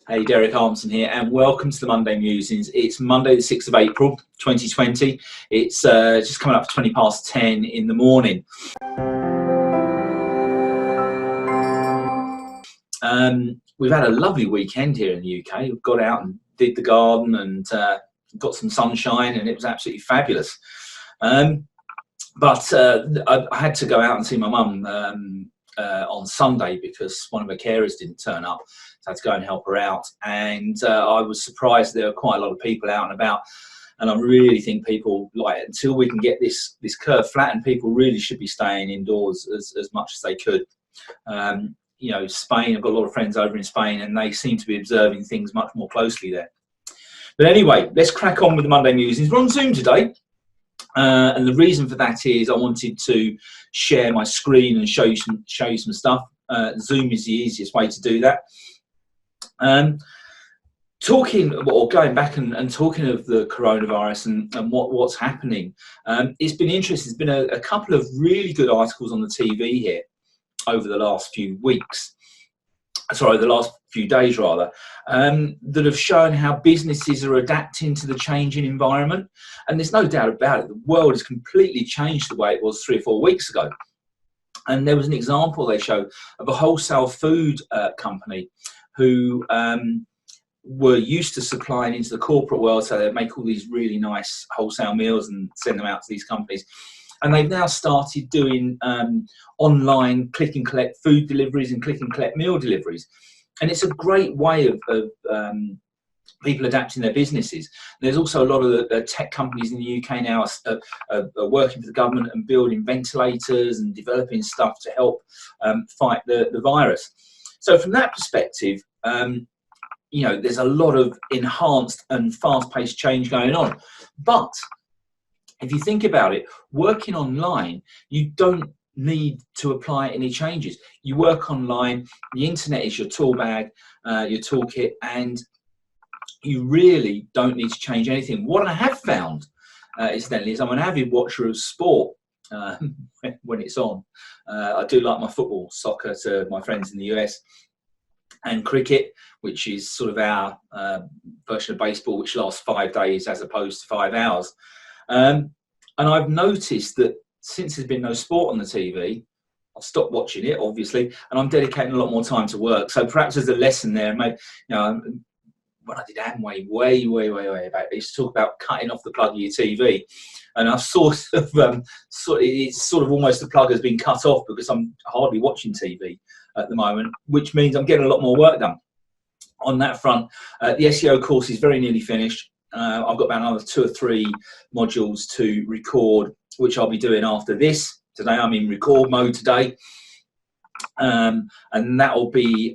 Hey, Derek Armson here, and welcome to the Monday Musings. It's Monday the 6th of April, 2020. It's just coming up to 20 past 10 in the morning. We've had a lovely weekend here in the UK. We've got out and did the garden and got some sunshine, and it was absolutely fabulous. But I had to go out and see my mum on Sunday because one of her carers didn't turn up. So I had to go and help her out, and I was surprised there were quite a lot of people out and about. And I really think people, until we can get this curve flattened, people really should be staying indoors as much as they could. Spain, I've got a lot of friends over in Spain, and they seem to be observing things much more closely there. But anyway, let's crack on with the Monday Musings. We're on Zoom today. And the reason for that is I wanted to share my screen and show you some stuff. Zoom is the easiest way to do that. Going back and talking of the coronavirus and what's happening, it's been interesting. There's been a couple of really good articles on the TV here over the last few the last few days rather, that have shown how businesses are adapting to the changing environment. And there's no doubt about it, the world has completely changed the way it was 3 or 4 weeks ago. And there was an example they showed of a wholesale food company who were used to supplying into the corporate world, so they make all these really nice wholesale meals and send them out to these companies. And they've now started doing online click and collect food deliveries and click and collect meal deliveries. And it's a great way of people adapting their businesses. There's also a lot of the tech companies in the UK now are working for the government and building ventilators and developing stuff to help fight the virus. So from that perspective, there's a lot of enhanced and fast-paced change going on. But if you think about it, working online, you don't need to apply any changes. You work online, the internet is your tool bag, your toolkit, and you really don't need to change anything. What I have found, incidentally, is I'm an avid watcher of sport when it's on. I do like my football, soccer to my friends in the US, and cricket, which is sort of our version of baseball, which lasts 5 days as opposed to 5 hours. And I've noticed that since there's been no sport on the TV, I've stopped watching it, obviously, and I'm dedicating a lot more time to work. So perhaps there's a lesson there. Maybe, when I did Amway way back, they used to talk about cutting off the plug of your TV, and I've it's sort of almost the plug has been cut off because I'm hardly watching TV at the moment, which means I'm getting a lot more work done on that front. The SEO course is very nearly finished. I've got about another 2 or 3 modules to record, which I'll be doing after this. Today I'm in record mode today, and that will be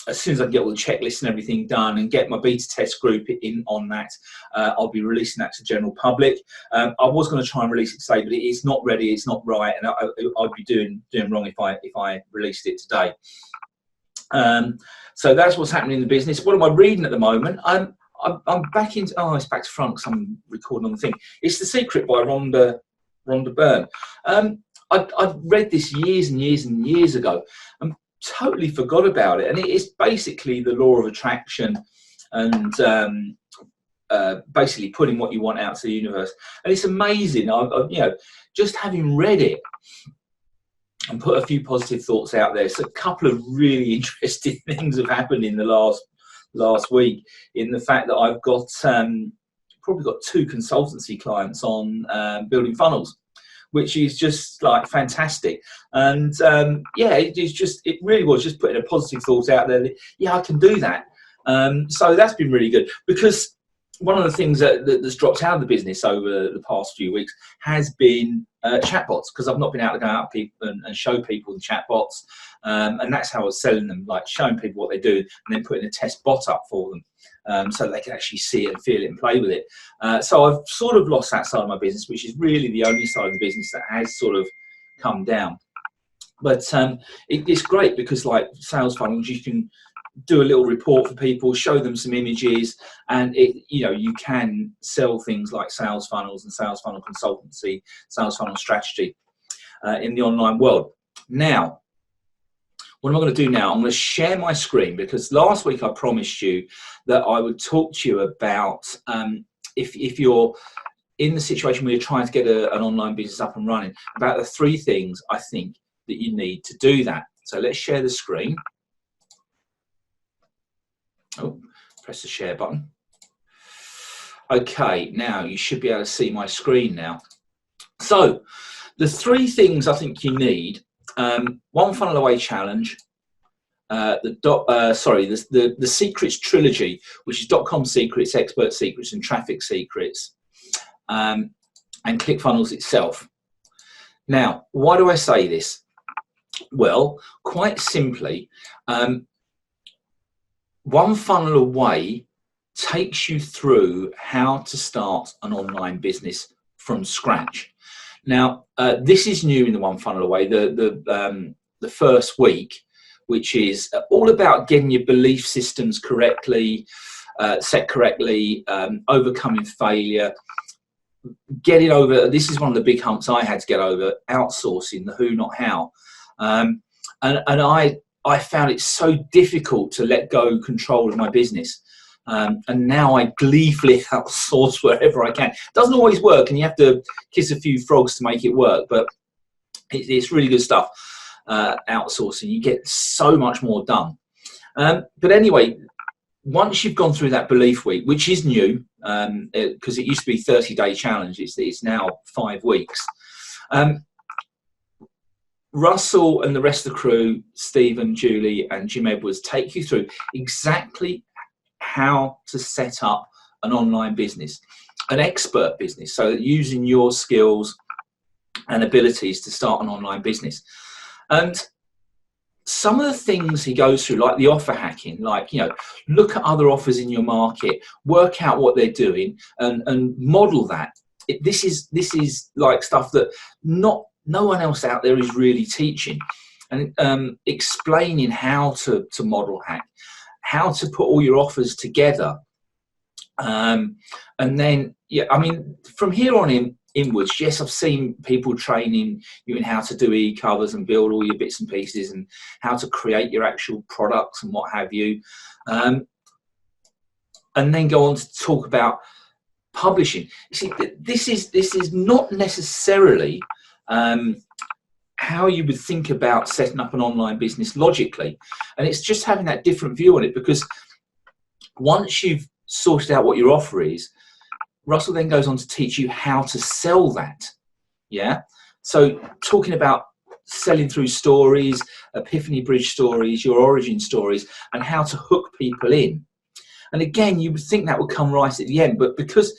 as soon as I can get all the checklists and everything done and get my beta test group in on that. I'll be releasing that to general public. I was going to try and release it today, but it's not ready, it's not right, and I'd be doing wrong if I released it today. So that's what's happening in the business. What am I reading at the moment? I'm back into, it's back to front because I'm recording on the thing. It's The Secret by Rhonda Byrne. I'd read this years and years and years ago and totally forgot about it. And it's basically the law of attraction and basically putting what you want out to the universe. And it's amazing. Just having read it and put a few positive thoughts out there. So a couple of really interesting things have happened in the last week, in the fact that I've got probably got 2 consultancy clients on building funnels, which is just like fantastic. And it really was just putting a positive thought out there that, I can do that. So that's been really good, because one of the things that's dropped out of the business over the past few weeks has been chatbots, because I've not been able to go out and show people the chatbots, and that's how I was selling them, like showing people what they do and then putting a test bot up for them, so they can actually see it and feel it and play with it. So I've sort of lost that side of my business, which is really the only side of the business that has sort of come down. But it's great because, like sales funnels, you can do a little report for people, show them some images, and you can sell things like sales funnels and sales funnel consultancy, sales funnel strategy in the online world. Now, what am I going to do now? I'm going to share my screen, because last week I promised you that I would talk to you about if you're in the situation where you're trying to get an online business up and running, about the 3 things I think that you need to do that. So let's share the screen. Oh, press the share button. Okay, now you should be able to see my screen now. So the 3 things I think you need: One Funnel Away Challenge, the Secrets Trilogy, which is .com Secrets, Expert Secrets, and Traffic Secrets, and ClickFunnels itself. Now, why do I say this? Well, quite simply, One Funnel Away takes you through how to start an online business from scratch. Now, this is new in the One Funnel Away, the first week, which is all about getting your belief systems correctly, set correctly, overcoming failure, getting over, this is one of the big humps I had to get over, outsourcing, the who, not how. And I found it so difficult to let go control of my business. And now I gleefully outsource wherever I can. It doesn't always work, and you have to kiss a few frogs to make it work, but it's really good stuff. Outsourcing, you get so much more done. But anyway, once you've gone through that belief week, which is new, because it used to be 30-day challenge, it's now 5 weeks. Russell and the rest of the crew, Stephen, Julie, and Jim Edwards, take you through exactly how to set up an online business, an expert business, so using your skills and abilities to start an online business. And some of the things he goes through, like the offer hacking, like, look at other offers in your market, work out what they're doing, and model that. This is like stuff that no one else out there is really teaching, and explaining how to model hack, how to put all your offers together. And then, from here on inwards, yes, I've seen people training you in how to do e-covers and build all your bits and pieces and how to create your actual products and what have you. And then go on to talk about publishing. You see, this is not necessarily how you would think about setting up an online business logically. And it's just having that different view on it, because once you've sorted out what your offer is, Russell then goes on to teach you how to sell that. Yeah. So talking about selling through stories, epiphany bridge stories, your origin stories, and how to hook people in. And again, you would think that would come right at the end, but because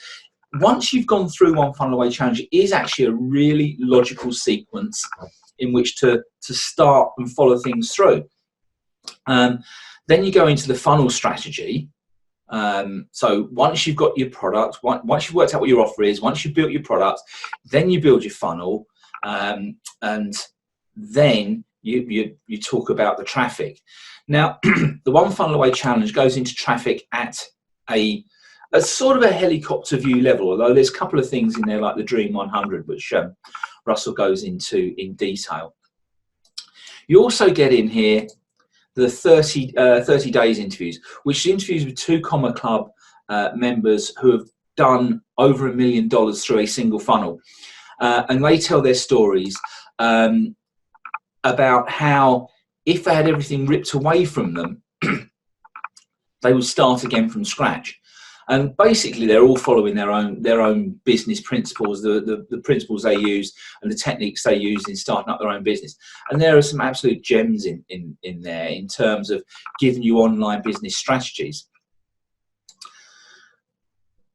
once you've gone through One Funnel Away Challenge, it is actually a really logical sequence in which to start and follow things through. Then you go into the funnel strategy. So once you've got your product, once you've worked out what your offer is, once you've built your product, then you build your funnel, and then you talk about the traffic. Now, the One Funnel Away Challenge goes into traffic at a sort of a helicopter view level, although there's a couple of things in there like the Dream 100, which Russell goes into in detail. You also get in here the 30 days interviews, which is interviews with 2 Comma Club members who have done over $1 million through a single funnel. And they tell their stories about how if they had everything ripped away from them, they would start again from scratch. And basically, they're all following their own business principles, the principles they use and the techniques they use in starting up their own business. And there are some absolute gems in there in terms of giving you online business strategies.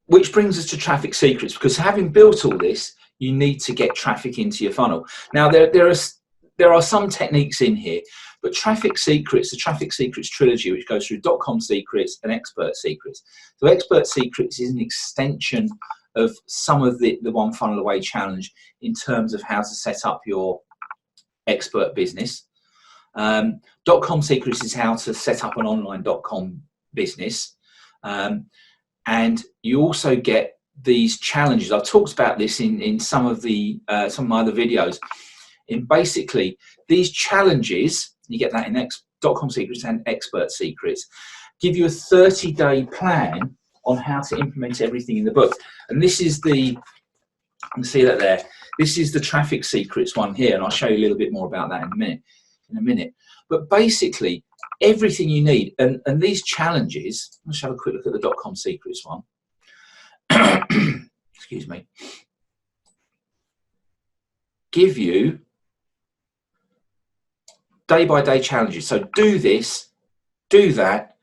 Which brings us to traffic secrets, because having built all this, you need to get traffic into your funnel. Now, there are some techniques in here, but traffic secrets, the traffic secrets trilogy, which goes through .com secrets and expert secrets. So expert secrets is an extension of some of the One Funnel Away Challenge in terms of how to set up your expert business. .com secrets is how to set up an online .com business. And you also get these challenges. I've talked about this in some of my other videos. In basically these challenges, you get that in .com secrets and expert secrets, give you a 30-day plan on how to implement everything in the book. And this is the, you can see that there, this is the traffic secrets one here, and I'll show you a little bit more about that in a minute. But basically, everything you need, and these challenges, let's have a quick look at the .com secrets one. Excuse me. Give you day-by-day challenges. So do this, do that,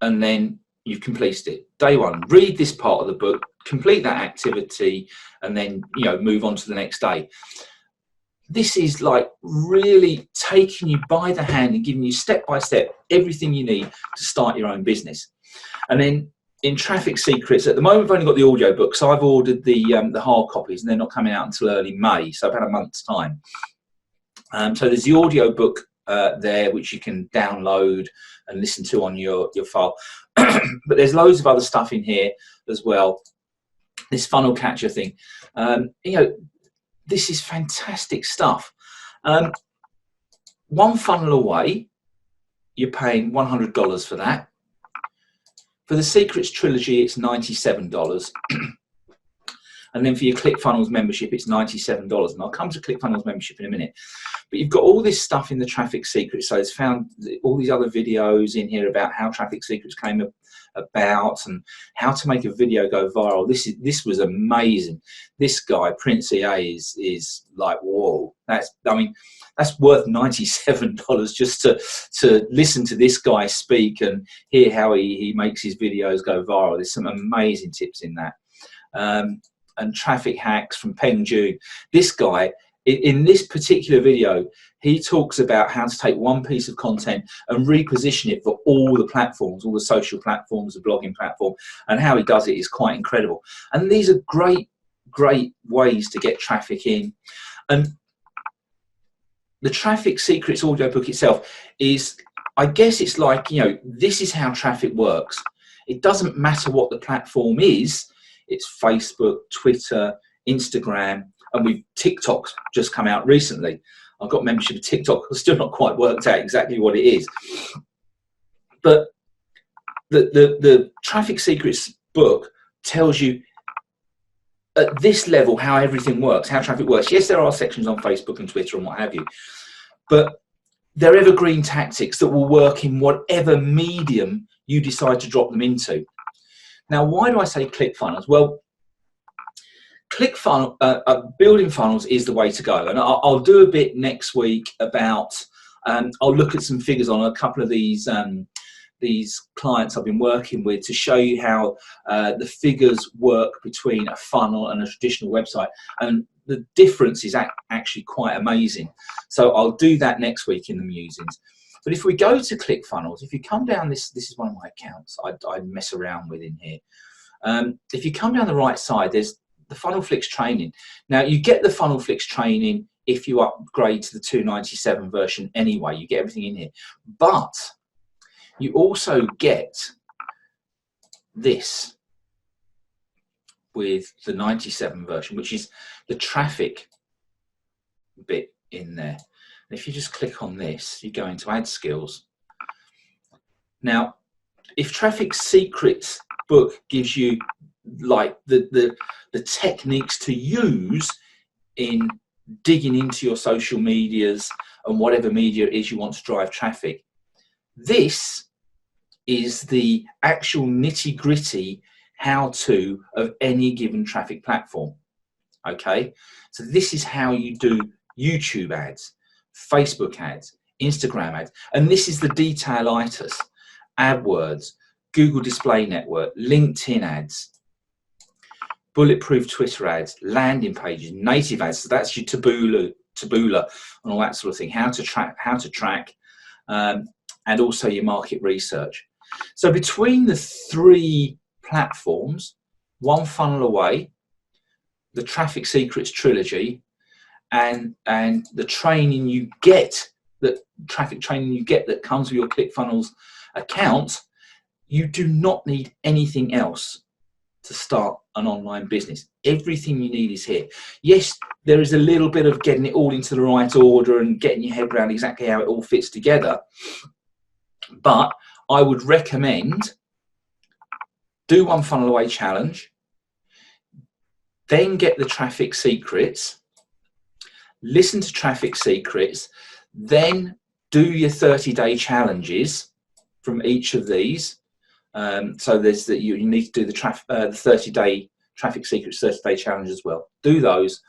and then you've completed it. Day one, read this part of the book, complete that activity, and then move on to the next day. This is like really taking you by the hand and giving you step by step everything you need to start your own business. And then in Traffic Secrets, at the moment I've only got the audio book, so I've ordered the hard copies, and they're not coming out until early May, so about a month's time. So there's the audio book there, which you can download and listen to on your file. But there's loads of other stuff in here as well. This funnel catcher thing, this is fantastic stuff. One funnel away, you're paying $100 for that. For the Secrets Trilogy, it's $97. And then for your ClickFunnels membership, it's $97. And I'll come to ClickFunnels membership in a minute. But you've got all this stuff in the Traffic Secrets. So it's found all these other videos in here about how Traffic Secrets came about and how to make a video go viral. This was amazing. This guy, Prince EA, is like, whoa. That's worth $97 just to listen to this guy speak and hear how he makes his videos go viral. There's some amazing tips in that. And traffic hacks from Peng Joon. This guy, in this particular video, he talks about how to take one piece of content and reposition it for all the platforms, all the social platforms, the blogging platform, and how he does it is quite incredible. And these are great ways to get traffic in. And the Traffic Secrets audio book itself is, I guess it's like, this is how traffic works. It doesn't matter what the platform is. It's Facebook, Twitter, Instagram, and TikTok's just come out recently. I've got membership of TikTok. I've still not quite worked out exactly what it is. But the Traffic Secrets book tells you at this level how everything works, how traffic works. Yes, there are sections on Facebook and Twitter and what have you, but they're evergreen tactics that will work in whatever medium you decide to drop them into. Now, why do I say ClickFunnels? Well, building funnels is the way to go. And I'll do a bit next week about, I'll look at some figures on a couple of these clients I've been working with to show you how the figures work between a funnel and a traditional website. And the difference is actually quite amazing. So I'll do that next week in the musings. But if we go to ClickFunnels, if you come down, this is one of my accounts I mess around with in here. If you come down the right side, there's the Funnel Flicks training. Now, you get the Funnel Flicks training if you upgrade to the 297 version anyway. You get everything in here. But you also get this with the 97 version, which is the traffic bit in there. If you just click on this, you go into Ad Skills. Now, if Traffic Secrets book gives you like the techniques to use in digging into your social medias and whatever media it is you want to drive traffic, this is the actual nitty-gritty how-to of any given traffic platform. Okay, so this is how you do YouTube ads, Facebook ads, Instagram ads, and this is the detailitis: AdWords, Google Display Network, LinkedIn ads, bulletproof Twitter ads, landing pages, native ads. So that's your taboola and all that sort of thing. How to track, and also your market research. So between the three platforms, one funnel away, the Traffic Secrets trilogy, and the training you get, that traffic training you get that comes with your ClickFunnels account, you do not need anything else to start an online business. Everything you need is here. Yes, there is a little bit of getting it all into the right order and getting your head around exactly how it all fits together, But I would recommend do one funnel away challenge, then get the traffic secrets, listen to traffic secrets, then do your 30-day challenges from each of these. So there's that you need to do the 30-day traffic secrets 30-day challenge as well. Do those,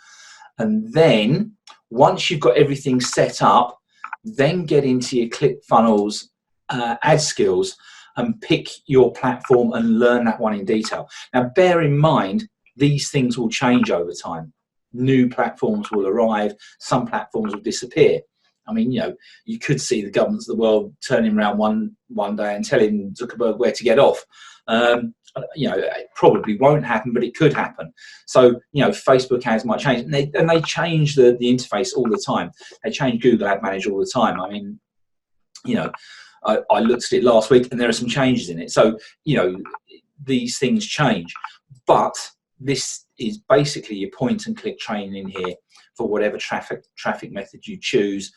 and then once you've got everything set up, then get into your ClickFunnels ad skills and pick your platform and learn that one in detail. Now, bear in mind, these things will change over time. New platforms will arrive, some platforms will disappear. I mean, you could see the governments of the world turning around one day and telling Zuckerberg where to get off. It probably won't happen, but it could happen. So, Facebook ads might change, and they change the interface all the time. They change Google Ad Manager all the time. I mean, I looked at it last week, and there are some changes in it. So, these things change, but this is basically your point and click training in here for whatever traffic method you choose.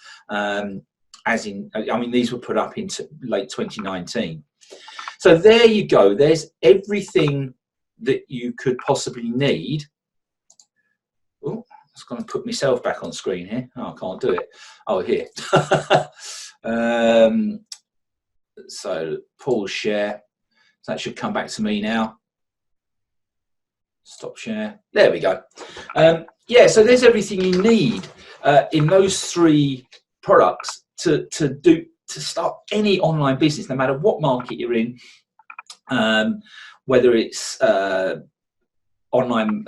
These were put up into late 2019. So there you go. There's everything that you could possibly need. Oh, I was going to put myself back on screen here. Oh, I can't do it. Oh, here. So pause share. So that should come back to me now. Stop share. There we go. So there's everything you need in those 3 products to start any online business, no matter what market you're in, whether it's online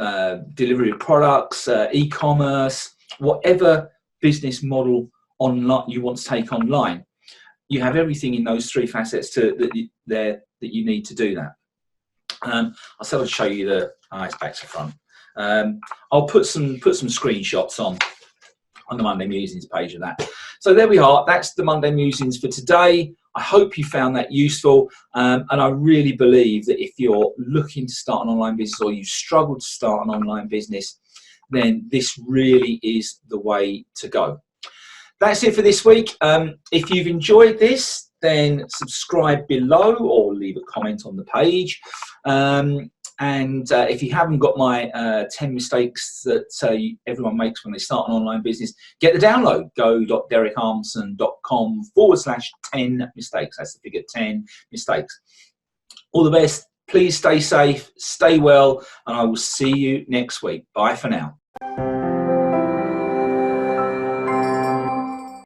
delivery of products, e-commerce, whatever business model online you want to take online. You have everything in those 3 facets that you need to do that. I said I'd show you it's back to front. I'll put some screenshots on the Monday Musings page of that. So there we are. That's the Monday Musings for today. I hope you found that useful, and I really believe that if you're looking to start an online business or you struggle to start an online business, then this really is the way to go. That's it for this week. If you've enjoyed this, then subscribe below or leave a comment on the page. And if you haven't got my 10 mistakes that everyone makes when they start an online business, get the download. go.derekarmson.com/10 mistakes. That's the figure 10 mistakes. All the best. Please stay safe, stay well, and I will see you next week. Bye for now.